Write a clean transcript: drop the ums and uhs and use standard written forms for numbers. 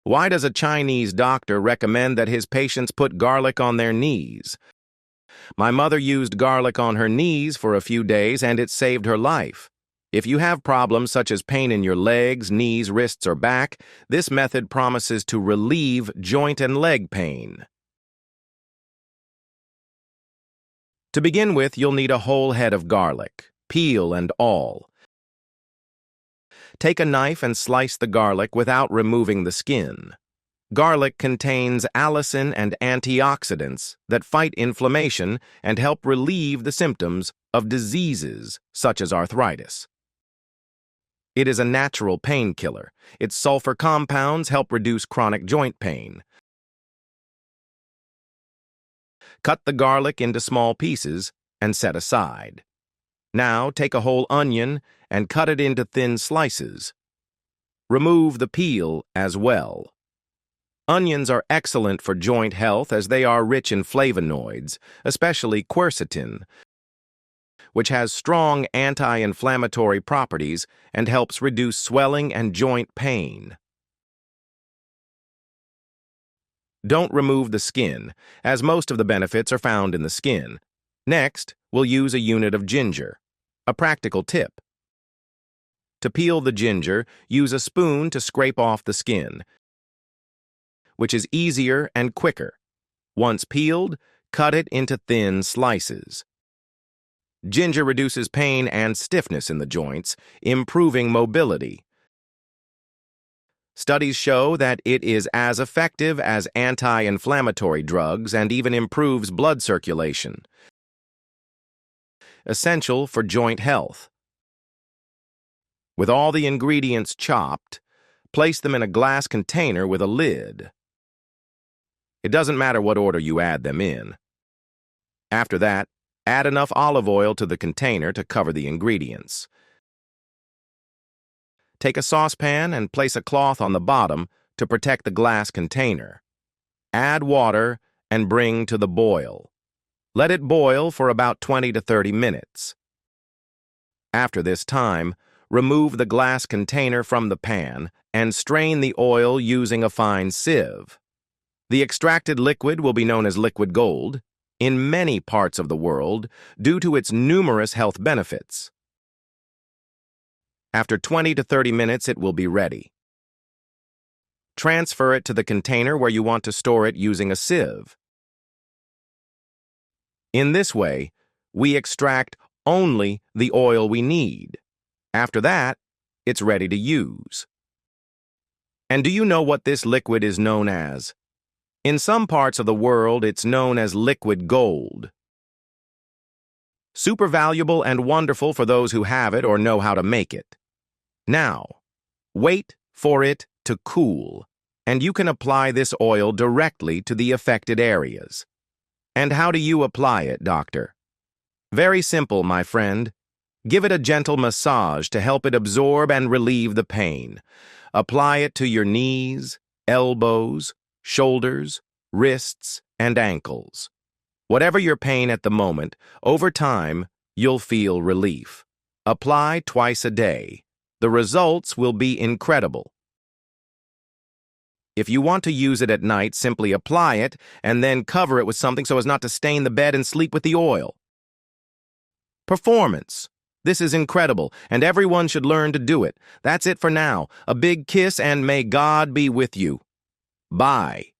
Why does a Chinese doctor recommend that his patients put garlic on their knees? My mother used garlic on her knees for a few days and it saved her life. If you have problems such as pain in your legs, knees, wrists, or back, this method promises to relieve joint and leg pain. To begin with, you'll need a whole head of garlic, peel and all. Take a knife and slice the garlic without removing the skin. Garlic contains allicin and antioxidants that fight inflammation and help relieve the symptoms of diseases such as arthritis. It is a natural painkiller. Its sulfur compounds help reduce chronic joint pain. Cut the garlic into small pieces and set aside. Now take a whole onion and cut it into thin slices. Remove the peel as well. Onions are excellent for joint health as they are rich in flavonoids, especially quercetin, which has strong anti-inflammatory properties and helps reduce swelling and joint pain. Don't remove the skin, as most of the benefits are found in the skin. Next, we'll use a unit of ginger. A practical tip. To peel the ginger, use a spoon to scrape off the skin, which is easier and quicker. Once peeled, cut it into thin slices. Ginger reduces pain and stiffness in the joints, improving mobility. Studies show that it is as effective as anti-inflammatory drugs and even improves blood circulation. Essential for joint health. With all the ingredients chopped, place them in a glass container with a lid. It doesn't matter what order you add them in. After that, add enough olive oil to the container to cover the ingredients. Take a saucepan and place a cloth on the bottom to protect the glass container. Add water and bring to the boil. Let it boil for about 20 to 30 minutes. After this time, remove the glass container from the pan and strain the oil using a fine sieve. The extracted liquid will be known as liquid gold in many parts of the world due to its numerous health benefits. After 20 to 30 minutes, it will be ready. Transfer it to the container where you want to store it using a sieve. In this way, we extract only the oil we need. After that, it's ready to use. And do you know what this liquid is known as? In some parts of the world, it's known as liquid gold. Super valuable and wonderful for those who have it or know how to make it. Now, wait for it to cool, and you can apply this oil directly to the affected areas. And how do you apply it, doctor? Very simple, my friend. Give it a gentle massage to help it absorb and relieve the pain. Apply it to your knees, elbows, shoulders, wrists, and ankles. Whatever your pain at the moment, over time, you'll feel relief. Apply twice a day. The results will be incredible. If you want to use it at night, simply apply it and then cover it with something so as not to stain the bed and sleep with the oil. Performance. This is incredible, and everyone should learn to do it. That's it for now. A big kiss, and may God be with you. Bye.